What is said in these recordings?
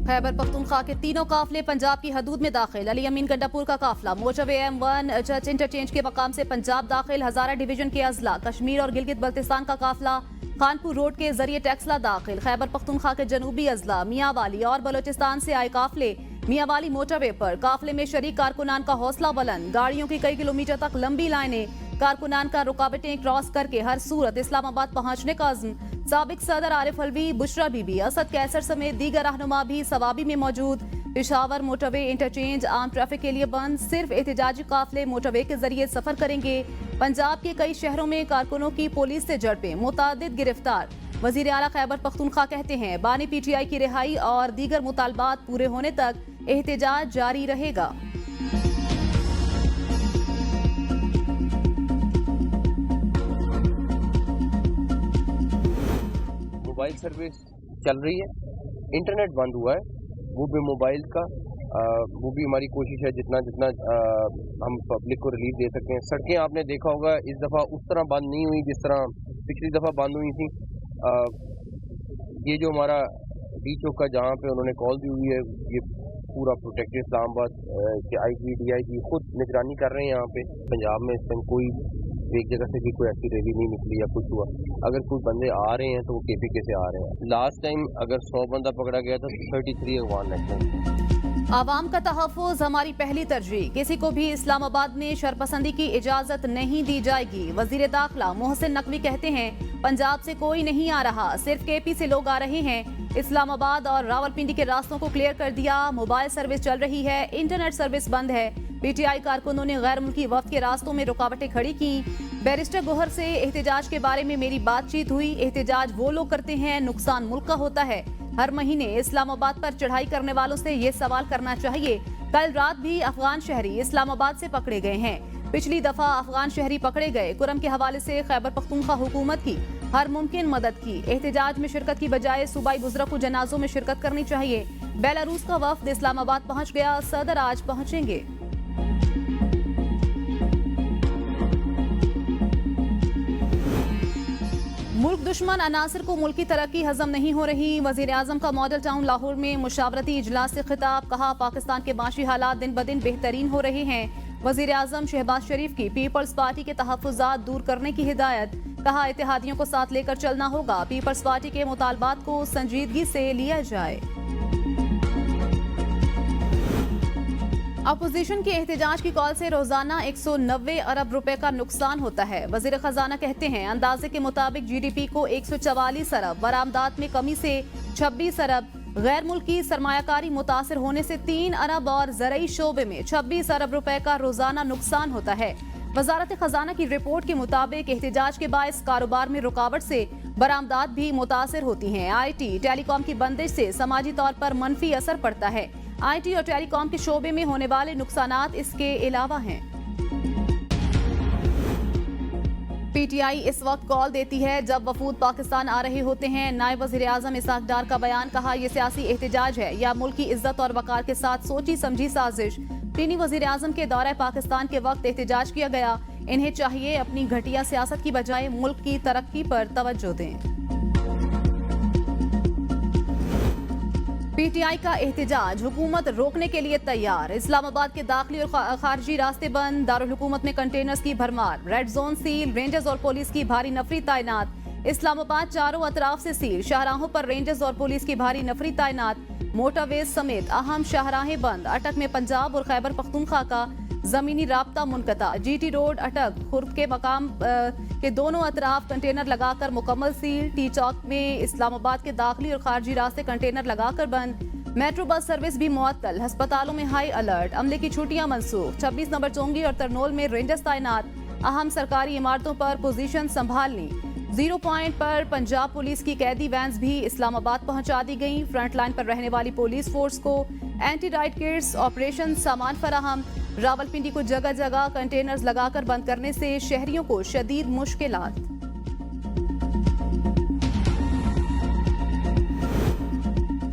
खैबर पख्तूनख्वा के तीनों काफले पंजाब की हदूद में दाखिल। अली अमीन गंडापुर का काफला मोटरवे M1 चर्च इंटरचेंज के मकाम से पंजाब दाखिल। हजारा डिवीजन के अजला कश्मीर और गिलगित बल्तिस्तान का काफला खानपुर रोड के जरिए टैक्सला दाखिल। खैबर पख्तूनख्वा के जनूबी अजला मियांवाली और बलोचिस्तान से आए काफले मियांवाली मोटरवे पर। काफले में शरीक कारकुनान का हौसला बुलंद, गाड़ियों की कई किलोमीटर तक लंबी लाइनें, कारकुनान का रुकावटें क्रॉस करके हर सूरत इस्लामाबाद पहुंचने का अज़्म। साबिक सदर आरिफ अलवी, बुशरा बीबी, असद कैसर समेत दीगर रहनुमा भी सवाबी में मौजूद। पेशावर मोटरवे इंटरचेंज आम ट्रैफिक के लिए बंद, सिर्फ एहतजाजी काफले मोटरवे के जरिए सफर करेंगे। पंजाब के कई शहरों में कारकुनों की पुलिस से झड़पें, मुतादिद गिरफ्तार। वजीर आला खैबर पख्तूनख्वा कहते हैं बानी PTI की रिहाई और दीगर मुतालबात पूरे होने तक एहतजाज जारी रहेगा। मोबाइल सर्विस चल रही है, इंटरनेट बंद हुआ है, वो भी मोबाइल का। वो भी हमारी कोशिश है जितना जितना हम पब्लिक को रिलीफ दे सकते हैं। सड़कें आपने देखा होगा इस दफ़ा उस तरह बंद नहीं हुई जिस तरह पिछली दफ़ा बंद हुई थी। ये जो हमारा डी चौक का जहाँ पे उन्होंने कॉल दी हुई है, ये पूरा प्रोटेक्टेड इस्लामाबाद के IG DIG खुद निगरानी कर रहे हैं। यहाँ पे पंजाब में इस टाइम कोई एक जगह से भी कोई ऐसी रैली नहीं निकली या कुछ हुआ। अगर कोई बंदे आ रहे हैं तो वो KPK से आ रहे हैं। लास्ट टाइम अगर 100 बंदा पकड़ा गया था तो 33 अगवान नेशनल। आवाम का तहफ़्फ़ुज़ हमारी पहली तरजीह, किसी को भी इस्लामाबाद में शरपसंदी की इजाजत नहीं दी जाएगी। वजीर दाखिला मोहसिन नकवी कहते हैं पंजाब से कोई नहीं आ रहा, सिर्फ KP से लोग आ रहे हैं। इस्लामाबाद और रावलपिंडी के रास्तों को क्लियर कर दिया, मोबाइल सर्विस चल रही है, इंटरनेट सर्विस बंद है। PTI कारकुनों ने गैर मुल्की वफ्द के रास्तों में रुकावटें खड़ी की। बैरिस्टर गोहर से एहतजाज के बारे में मेरी बातचीत हुई। एहतजाज वो लोग करते हैं, नुकसान मुल्क का होता है। हर महीने इस्लामाबाद पर चढ़ाई करने वालों से ये सवाल करना चाहिए। कल रात भी अफगान शहरी इस्लामाबाद से पकड़े गए हैं। पिछली दफा अफगान शहरी पकड़े गए। कुरम के हवाले से खैबर पख्तूनख्वा हुकूमत की हर मुमकिन मदद की। एहतजाज में शिरकत की बजाय सूबाई बुजुर्ग को जनाजों में शिरकत करनी चाहिए। बेलारूस का वफ्द इस्लामाबाद पहुंच गया, सदर आज पहुंचेंगे। मुल्क दुश्मन अनासर को मुल्क की तरक्की हजम नहीं हो रही। वजीर आजम का मॉडल टाउन लाहौर में मुशावरती इजलास से खिताब, कहा पाकिस्तान के माशी हालात दिन ब दिन बेहतरीन हो रहे हैं। वजीर आजम शहबाज शरीफ की पीपल्स पार्टी के तहफ़्फ़ुज़ात दूर करने की हिदायत, कहा इत्तेहादियों को साथ लेकर चलना होगा, पीपल्स पार्टी के मुतालबात को संजीदगी से लिया जाए। अपोजिशन के एहतजाज की कॉल से रोजाना 190 अरब रुपए का नुकसान होता है। वजीर खजाना कहते हैं अंदाजे के मुताबिक GDP को 144 अरब, बरामदात में कमी से 26 अरब, गैर मुल्की सरमायाकारी मुतासर होने से 3 अरब और ज़रई शोबे में 26 अरब रुपए का रोजाना नुकसान होता है। वजारत खजाना की रिपोर्ट के मुताबिक एहतजाज के बायस कारोबार में रुकावट से बरामदात भी मुतासर होती हैं। IT टेलीकॉम की बंदिश से समाजी तौर पर मनफी असर पड़ता है। IT और टेलीकॉम के शोबे में होने वाले नुकसानात इसके अलावा हैं। PTI इस वक्त कॉल देती है जब वफूद पाकिस्तान आ रहे होते हैं। नायब वजीर आजम इसहाक डार का बयान, कहा यह सियासी एहतजाज है या मुल्क की इज्जत और वकार के साथ सोची समझी साजिश। चीनी वजीर आजम के दौरे पाकिस्तान के वक्त एहतजाज किया गया। इन्हें चाहिए अपनी घटिया सियासत की बजाय मुल्क की तरक्की पर तवज्जो दें। PTI का एहतजाज, हुकूमत रोकने के लिए तैयार। इस्लामाबाद के दाखिली और खारजी रास्ते बंद, दारुल हुकूमत में कंटेनर्स की भरमार, रेड जोन सील, रेंजर्स और पुलिस की भारी नफरी तैनात। इस्लामाबाद चारों अतराफ से सील, शाहराहों पर रेंजर्स और पुलिस की भारी नफरी तैनात। मोटरवेज समेत अहम शाहराहें बंद। अटक में पंजाब और खैबर पख्तूनख्वा का जमीनी राब्ता मुनक़ता। GT रोड अटक, खुर्द के मकाम के दोनों अतराफ कंटेनर लगाकर मुकम्मल सील। टी चौक में इस्लामाबाद के दाखिली और खारजी रास्ते कंटेनर लगाकर बंद। मेट्रो बस सर्विस भी मुअत्तल। अस्पतालों में हाई अलर्ट, अमले की छुट्टियां मनसूख। 26 नंबर चोंगी और तरनोल में रेंजर्स तैनात। अहम सरकारी इमारतों पर पोजीशन संभालनी। 0 पॉइंट पर पंजाब पुलिस की कैदी वैन्स भी इस्लामाबाद पहुंचा दी गई। फ्रंट लाइन पर रहने वाली पुलिस फोर्स को एंटी राइट किट्स, ऑपरेशन सामान फराहम। रावलपिंडी को जगह जगह कंटेनर्स लगाकर बंद करने से शहरियों को शदीद मुश्किलात।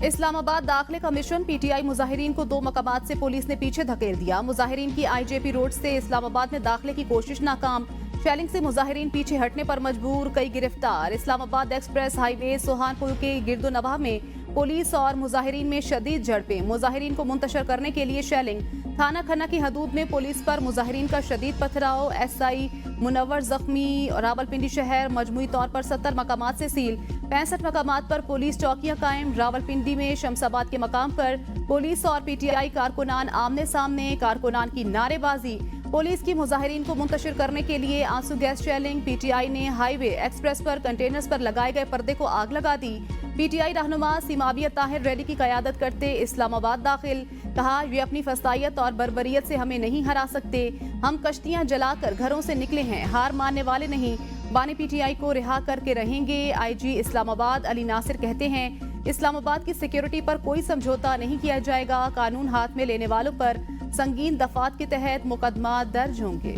इस्लामाबाद दाखिले का मिशन, PTI मुजाहिरीन को 2 मकामात से पुलिस ने पीछे धकेल दिया। मुजाहिरीन की IJP रोड से इस्लामाबाद में दाखिले की कोशिश नाकाम। शेलिंग से मुजाहिरीन पीछे हटने पर मजबूर, कई गिरफ्तार। इस्लामाबाद एक्सप्रेस हाईवे सोहानपुर के गिरदोनवाह में पुलिस और मुजाहिरीन में शदीद झड़पें, मुजाहिरीन को मुंतशर करने के लिए शेलिंग। थाना खन्ना की हदूद में पुलिस पर मुजाहिरीन का शदीद पथराव, एसआई मुनव्वर जख्मी। रावलपिंडी शहर मजमूई तौर पर 70 मकामात से सील, 65 मकामात पर पुलिस चौकियां कायम। रावलपिंडी में शमसाबाद के मकाम पर पुलिस और पीटीआई कारकुनान आमने सामने, कारकुनान की नारेबाजी। पुलिस की मुजाहिरीन को मुंतशिर करने के लिए आंसू गैस शेलिंग। पीटीआई ने हाईवे एक्सप्रेस पर कंटेनर्स पर लगाए गए पर्दे को आग लगा दी। पीटीआई रहनुमा सीमाबियत ताहिर रैली की क़यादत करते इस्लामाबाद दाखिल, कहा ये अपनी फसाइयत और बर्बरियत से हमें नहीं हरा सकते। हम कश्तियां जलाकर घरों से निकले हैं, हार मानने वाले नहीं। बानी पीटीआई को रिहा करके रहेंगे। आईजी इस्लामाबाद अली नासिर कहते हैं इस्लामाबाद की सिक्योरिटी पर कोई समझौता नहीं किया जाएगा। कानून हाथ में लेने वालों पर संगीन दफात के तहत मुकदमा दर्ज होंगे।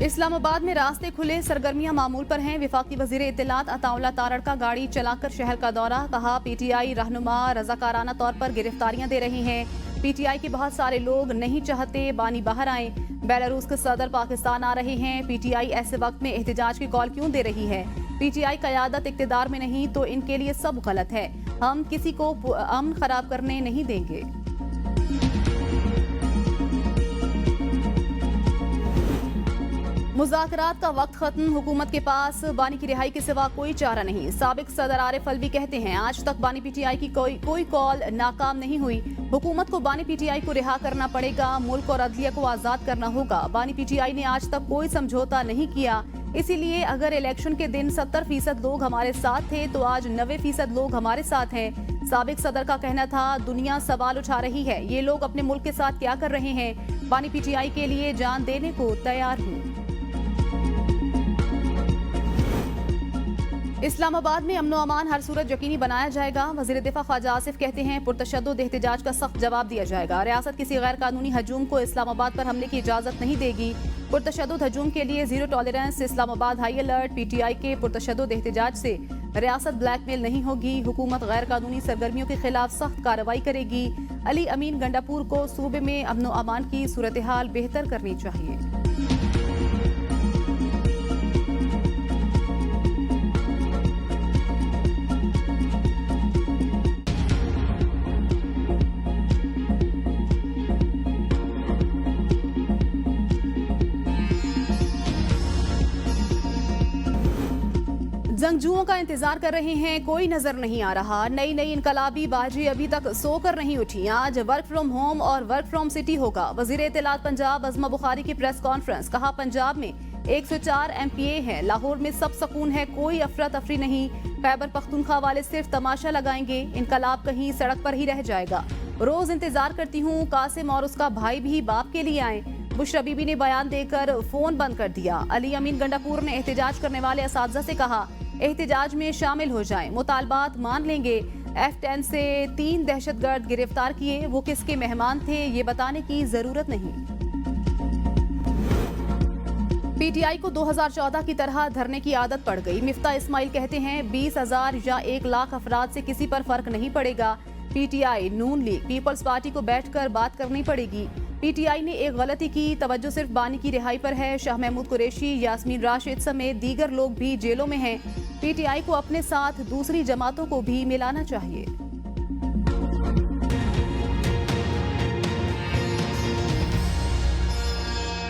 इस्लामाबाद में रास्ते खुले, सरगर्मियां मामूल पर हैं। विफाकी वजीर इत्तलात अताउल्लाह तारड़ का गाड़ी चलाकर शहर का दौरा, कहा पीटीआई रहनुमा रजाकाराना तौर पर गिरफ्तारियां दे रही हैं। पीटीआई के बहुत सारे लोग नहीं चाहते बानी बाहर आए। बेलारूस के सदर पाकिस्तान आ रहे हैं। पीटीआई ऐसे वक्त में एहतजाज की कॉल क्यों दे रही है? पीटीआई क़यादत इक़्तिदार में नहीं तो इनके लिए सब गलत है। हम किसी को अमन खराब करने नहीं देंगे। मुज़ाकरात का वक्त खत्म, हुकूमत के पास बानी की रिहाई के सिवा कोई चारा नहीं। साबिक सदर आरिफ अलवी कहते हैं आज तक बानी पीटीआई की कोई कॉल नाकाम नहीं हुई। हुकूमत को बानी पीटीआई को रिहा करना पड़ेगा, मुल्क और अदलिया को आज़ाद करना होगा। बानी पीटीआई ने आज तक कोई समझौता नहीं किया, इसीलिए अगर इलेक्शन के दिन 70% लोग हमारे साथ थे तो आज 90% लोग हमारे साथ हैं। साबिक सदर का कहना था दुनिया सवाल उठा रही है, ये लोग अपने मुल्क के साथ क्या कर रहे हैं? बानी पीटीआई के लिए जान देने को तैयार हूँ। इस्लामाबाद में अमनो अमान हर सूरत यकीनी बनाया जाएगा। वज़ीर दिफा ख्वाजा आसिफ कहते हैं पुरतशद्दुद एहतजाज का सख्त जवाब दिया जाएगा। रियासत किसी गैर कानूनी हजूम को इस्लामाबाद पर हमले की इजाज़त नहीं देगी। पुरतशद्दुद हजूम के लिए zero tolerance, Islamabad high alert. PTI के पुरतशद्दुद एहतजाज से रियासत ब्लैकमेल नहीं होगी। हुकूमत गैर कानूनी सरगर्मियों के खिलाफ सख्त कार्रवाई करेगी। अली अमीन गंडापुर को सूबे में अमनो अमान की सूरत हाल बेहतर करनी चाहिए। जंगजुओं का इंतजार कर रहे हैं, कोई नजर नहीं आ रहा। नई नई इनकलाबी बाजी अभी तक सोकर नहीं उठी। आज वर्क फ्रॉम होम और वर्क फ्रॉम सिटी होगा। वजीर इत्तलात पंजाब अज़मा बुखारी की प्रेस कॉन्फ्रेंस, कहा पंजाब में 104 MPA हैं, लाहौर में सब सकून है, कोई अफरा तफरी नहीं। खैबर पख्तूनख्वा वाले सिर्फ तमाशा लगाएंगे, इनकलाब कहीं सड़क पर ही रह जाएगा। रोज इंतजार करती हूँ कासिम और उसका भाई भी बाप के लिए आए। बुशरा बीबी ने बयान देकर फोन बंद कर दिया। अली अमीन गंडापुर ने एहतजाज करने वाले असातिज़ा से कहा एहतजाज में शामिल हो जाएं, मुतालबात मान लेंगे। F10 से 3 दहशतगर्द गिरफ्तार किए, वो किसके मेहमान थे ये बताने की जरूरत नहीं। पीटीआई को 2014 की तरह धरने की आदत पड़ गई। मिफ्ता इस्माइल कहते हैं 20,000 या 1 लाख अफराद से किसी पर फर्क नहीं पड़ेगा। पीटीआई, नून लीग, पीपल्स पार्टी को बैठकर बात करनी पड़ेगी। पीटीआई ने एक गलती की, तवज्जो सिर्फ बानी की रिहाई पर है। शाह महमूद कुरैशी, यास्मीन राशिद समेत दीगर लोग भी जेलों में हैं। पीटीआई को अपने साथ दूसरी जमातों को भी मिलाना चाहिए।